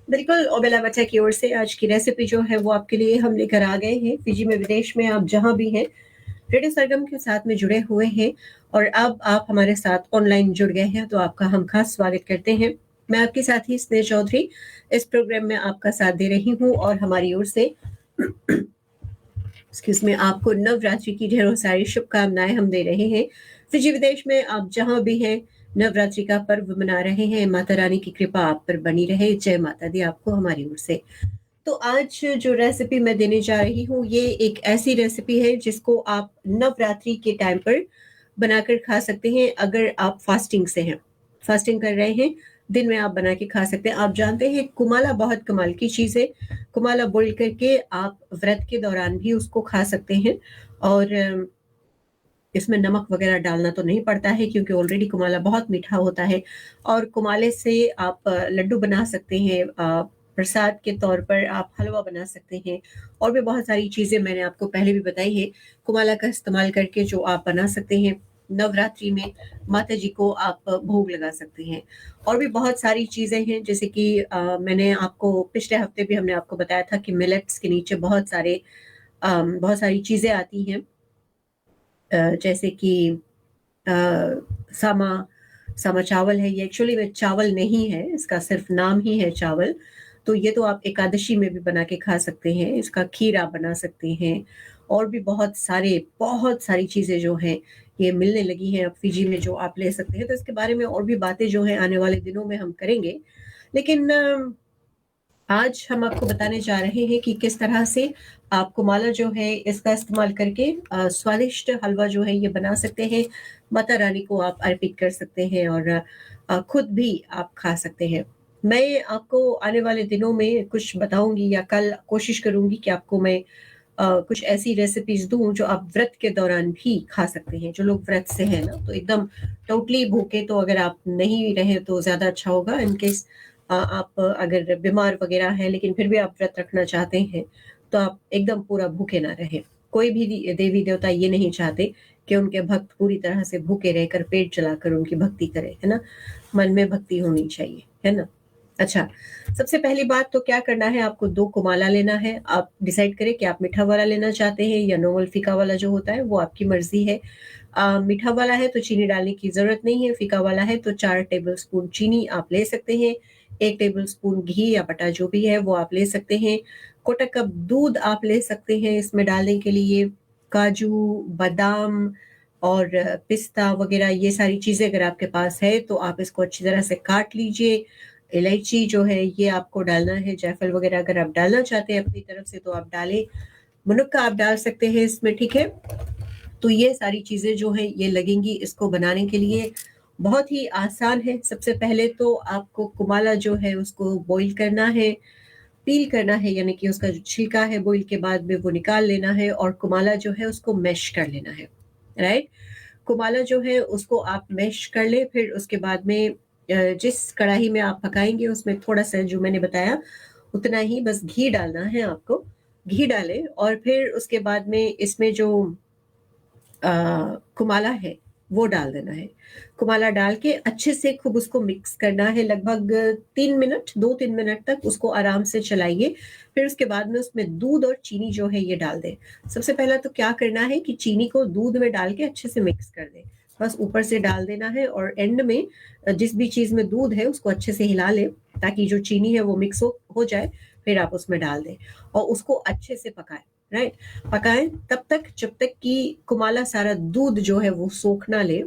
बिल्कुल, ओबेला बच्चा की ओर से आज की रेसिपी जो है वो आपके लिए हम लेकर आ गए हैं। फ़िजी में, विदेश में, आप जहाँ भी हैं, रेडियो सरगम के साथ में जुड़े हुए हैं और अब आप हमारे साथ ऑनलाइन जुड़ गए हैं, तो आपका हम खास स्वागत करते हैं। मैं आपके साथी स्नेह चौधरी इस प्रोग्राम में आपका साथ दे रही हूँ और हमारी ओर से एक्सक्यूज़ मी, आपको नवरात्रि की ढेरों सारी शुभकामनाएँ हम दे रहे हैं। फ़िजी विदेश में आप जहाँ भी हैं, नवरात्रि का पर्व मना रहे हैं, माता रानी की कृपा आप पर बनी रहे। जय माता दी आपको हमारी ओर से। तो आज जो रेसिपी मैं देने जा रही हूँ, ये एक ऐसी रेसिपी है जिसको आप नवरात्रि के टाइम पर बनाकर खा सकते हैं अगर आप फास्टिंग से हैं। फास्टिंग कर रहे हैं, दिन में आप बना के खा सकते हैं। आप जानते हैं कुमाला बहुत कमाल की चीज़ है। कुमाला बॉईल करके आप व्रत के दौरान भी उसको खा सकते हैं और इसमें नमक वगैरह डालना तो नहीं पड़ता है क्योंकि ऑलरेडी कुमाला बहुत मीठा होता है और कुमाले से आप लड्डू बना सकते हैं, प्रसाद के तौर पर आप हलवा बना सकते हैं और भी बहुत सारी चीज़ें मैंने आपको पहले भी बताई है। कुमाला का इस्तेमाल करके जो आप बना सकते हैं, नवरात्रि में माता जी को आप भोग लगा सकते हैं और भी बहुत सारी चीज़ें हैं जैसे कि मैंने आपको पिछले हफ्ते भी हमने आपको बताया था कि मिलेट्स के नीचे बहुत सारी चीज़ें आती हैं, जैसे कि अ, सामा सामा चावल है। ये एक्चुअली में चावल नहीं है, इसका सिर्फ नाम ही है चावल। तो ये तो आप एकादशी में भी बना के खा सकते हैं, इसका खीर आप बना सकते हैं और भी बहुत सारी चीज़ें जो हैं, ये मिलने लगी हैं अब फ़िजी में जो आप ले सकते हैं। तो इसके बारे में और भी बातें जो हैं आने वाले दिनों में हम करेंगे। लेकिन आज हम आपको बताने जा रहे हैं कि किस तरह से आप कुमाला जो है इसका इस्तेमाल करके स्वादिष्ट हलवा जो है ये बना सकते हैं। माता रानी को आप अर्पित कर सकते हैं और खुद भी आप खा सकते हैं। मैं आपको आने वाले दिनों में कुछ बताऊँगी या कल कोशिश करूँगी कि आपको मैं कुछ ऐसी रेसिपीज़ दूँ जो आप व्रत के दौरान भी खा सकते हैं। जो लोग व्रत से हैं ना, तो एकदम टोटली भूखे तो अगर आप नहीं रहें तो ज़्यादा अच्छा होगा। इन केस आप अगर बीमार वगैरह हैं लेकिन फिर भी आप व्रत रखना चाहते हैं, तो आप एकदम पूरा भूखे ना रहें। कोई भी देवी-देवता ये नहीं चाहते कि उनके भक्त पूरी तरह से भूखे रहकर पेट चलाकर उनकी भक्ति करें, है ना? मन में भक्ति होनी चाहिए, है ना? अच्छा, सबसे पहली बात तो क्या करना है, आपको 2 कुमाला लेना है। आप डिसाइड करें कि आप मीठा वाला लेना चाहते हैं या नॉर्मल फीका वाला जो होता है, वो आपकी मर्ज़ी है। मीठा वाला है तो चीनी डालने की ज़रूरत नहीं है, फीका वाला है तो 4 टेबलस्पून चीनी आप ले सकते हैं। 1 टेबलस्पून घी या बटर जो भी है वो आप ले सकते हैं। क्वार्टर कप दूध आप ले सकते हैं इसमें डालने के लिए। काजू, बादाम और पिस्ता वगैरह ये सारी चीज़ें अगर आपके पास है तो आप इसको अच्छी तरह से काट लीजिए। इलायची जो है ये आपको डालना है, जायफल वगैरह अगर आप डालना चाहते हैं अपनी तरफ से तो आप डालें। मुनक्का आप डाल सकते हैं इसमें, ठीक है? तो ये सारी चीज़ें जो हैं ये लगेंगी इसको बनाने के लिए। बहुत ही आसान है। सबसे पहले तो आपको कुमाला जो है उसको बॉईल करना है, पील करना है, यानी कि उसका जो छिलका है बॉईल के बाद में वो निकाल लेना है और कुमाला जो है उसको मैश कर लेना है, राइट? कुमाला जो है उसको आप मैश कर लें, फिर उसके बाद में जिस कढ़ाई में आप पकाएँगे उसमें थोड़ा-सा जो मैंने बताया उतना ही बस घी डालना है आपको। घी डालें और फिर उसके बाद में इसमें जो अ, कुमाला है, वो डाल देना है। कुमाला डाल के अच्छे से खूब उसको मिक्स करना है लगभग 3 मिनट, 2-3 मिनट तक उसको आराम से चलाइए। फिर उसके बाद में उसमें दूध और चीनी जो है ये डाल दें। सबसे पहले तो क्या करना है कि चीनी को दूध में डाल के अच्छे से मिक्स कर दें। बस ऊपर से डाल देना है और एंड में जिस भी चीज़ में दूध है उसको अच्छे से हिला लें ताकि जो चीनी है वो मिक्स हो जाए, फिर आप उसमें डाल दें और उसको अच्छे से पकाएँ, राइट? पकाएँ तब तक जब तक कि कुमाला सारा दूध जो है वो सोख ना ले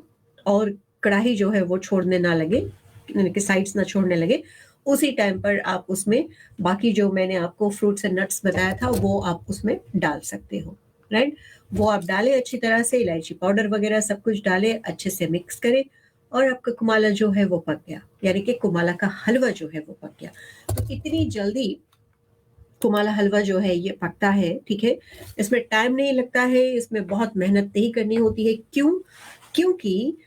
और कढ़ाई जो है वो छोड़ने ना लगे, यानी कि साइड्स ना छोड़ने लगे। उसी टाइम पर आप उसमें बाकी जो मैंने आपको फ्रूट्स एंड नट्स बताया था वो आप उसमें डाल सकते हो, राइट? वो आप डालें अच्छी तरह से, इलायची पाउडर वगैरह सब कुछ डालें, अच्छे से मिक्स करें और आपका कुमाला जो है वो पक गया, यानी कि कुमाला का हलवा जो है वो पक गया। तो इतनी जल्दी कुमाला हलवा जो है ये पकता है, ठीक है? इसमें टाइम नहीं लगता है, इसमें बहुत मेहनत नहीं करनी होती है। क्यों? क्योंकि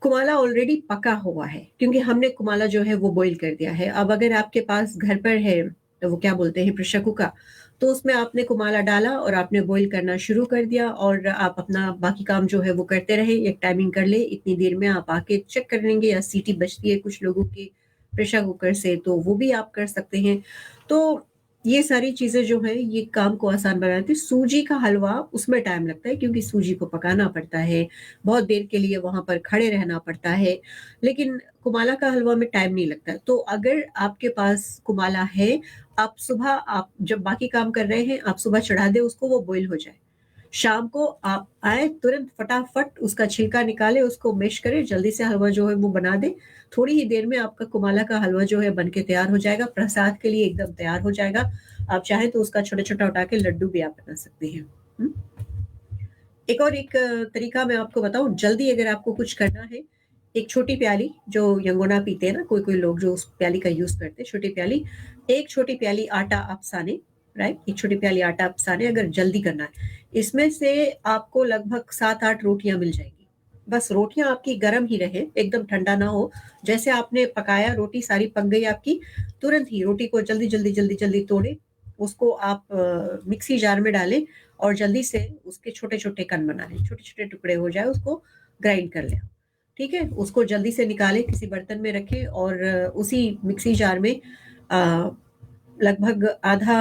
कुमाला ऑलरेडी पका हुआ है, क्योंकि हमने कुमाला जो है वो बॉईल कर दिया है। अब अगर आपके पास घर पर है, तो वो क्या बोलते हैं प्रेशर कुकर, तो उसमें आपने कुमाला डाला और आपने बॉईल करना शुरू कर दिया और आप अपना बाकी काम जो है वो करते रहे। एक टाइमिंग कर लें, इतनी देर में आप आके चेक कर लेंगे या सीटी बजती है कुछ लोगों की प्रेशर कुकर से तो वो भी आप कर सकते हैं। तो ये सारी चीज़ें जो हैं ये काम को आसान बनाती हैं। सूजी का हलवा उसमें टाइम लगता है क्योंकि सूजी को पकाना पड़ता है, बहुत देर के लिए वहाँ पर खड़े रहना पड़ता है, लेकिन कुमाला का हलवा में टाइम नहीं लगता है। तो अगर आपके पास कुमाला है, आप जब बाकी काम कर रहे हैं, आप सुबह चढ़ा दें उसको वो बॉयल हो जाए। शाम को आप आए तुरंत फटाफट उसका छिलका निकालें, उसको मैश करें, जल्दी से हलवा जो है वो बना दें। थोड़ी ही देर में आपका कुमाला का हलवा जो है बन के तैयार हो जाएगा, प्रसाद के लिए एकदम तैयार हो जाएगा। आप चाहें तो उसका छोटा-छोटा उठा के लड्डू भी आप बना सकते हैं। हुँ? एक तरीका मैं आपको बताऊँ, जल्दी अगर आपको कुछ करना है, एक छोटी प्याली जो यंगोना पीते हैं ना कोई-कोई लोग जो उस प्याली का यूज़ करते हैं, छोटी प्याली, एक छोटी प्याली आटा आप सानें, राइट? एक छोटी प्याली आटा आप सानें अगर जल्दी करना है। इसमें से आपको लगभग 7-8 रोटियाँ मिल जाएँगी। बस रोटियाँ आपकी गरम ही रहे, एकदम ठंडा ना हो। जैसे आपने पकाया रोटी सारी पक गई आपकी, तुरंत ही रोटी को जल्दी तोड़ें, उसको आप मिक्सी जार में डालें और जल्दी से उसके छोटे-छोटे कण बना लें, छोटे-छोटे टुकड़े हो जाए उसको ग्राइंड कर लें, ठीक है? उसको जल्दी से निकालें, किसी बर्तन में रखें और उसी मिक्सी जार में अ, लगभग आधा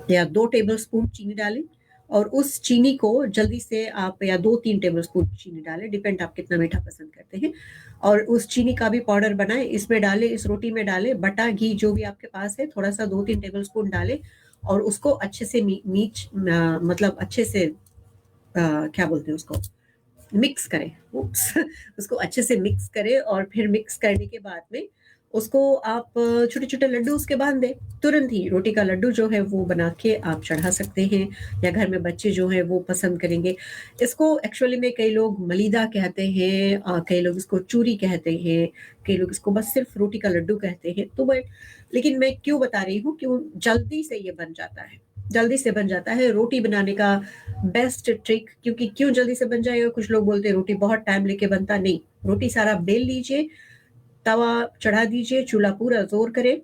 या 2 टेबलस्पून चीनी डालें और उस चीनी को जल्दी से आप या 2-3 टेबलस्पून चीनी डालें, डिपेंड आप कितना मीठा पसंद करते हैं और उस चीनी का भी पाउडर बनाएँ, इसमें डालें, इस रोटी में डालें, बटा, घी जो भी आपके पास है, थोड़ा-सा 2-3 टेबलस्पून डालें और उसको अच्छे से मतलब अच्छे से क्या बोलते हैं उसको? मिक्स करें, उप्स उसको अच्छे से मिक्स करें और फिर मिक्स करने के बाद में उसको आप छोटे-छोटे लड्डू उसके बाँध दें। तुरंत ही रोटी का लड्डू जो है वो बना के आप चढ़ा सकते हैं या घर में बच्चे जो हैं वो पसंद करेंगे। इसको एक्चुअली में कई लोग मलीदा कहते हैं, कई लोग इसको चूरी कहते हैं, कई लोग इसको बस सिर्फ़ रोटी का लड्डू कहते हैं। तो मैं लेकिन मैं क्यों बता रही हूँ, क्यों जल्दी से ये बन जाता है। जल्दी से बन जाता है, रोटी बनाने का बेस्ट ट्रिक क्योंकि क्यों जल्दी से बन जाएगा, कुछ लोग बोलते हैं रोटी बहुत टाइम लेके बनता, नहीं, रोटी सारा बेल लीजिए, तवा चढ़ा दीजिए, चूल्हा पूरा ज़ोर करे,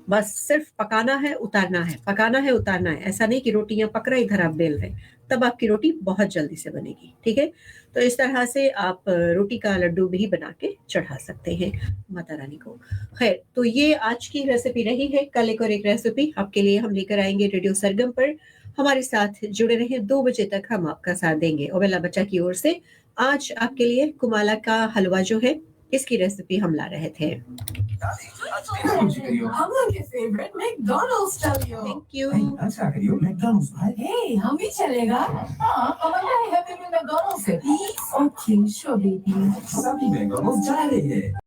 बस सिर्फ पकाना है, उतारना है, पकाना है, उतारना है। ऐसा नहीं कि रोटियाँ पक रही, इधर आप बेल रहे, तब आपकी रोटी बहुत जल्दी से बनेगी, ठीक है? तो इस तरह से आप रोटी का लड्डू भी बना के चढ़ा सकते हैं माता रानी को। खैर, तो ये आज की रेसिपी रही है, कल एक और एक रेसिपी आपके लिए हम लेकर आएँगे रेडियो सरगम पर। हमारे साथ जुड़े रहें, 2 बजे तक हम आपका साथ देंगे। ओबेला बच्चा की ओर से आज आपके लिए कुमाला का हलवा जो है, इसकी रेसिपी हम ला रहे थे। हम लोग के फेवरेट मैकडॉनल्ड्स चलियो। Thank you. नहीं, अच्छा करियो मैकडॉनल्ड्स भाई। हे, हम भी चलेगा। हाँ, हमारा है हैप्पी मील मैकडॉनल्ड्स से। Please, okay, sure baby. सभी मैकडॉनल्ड्स जा रहे हैं।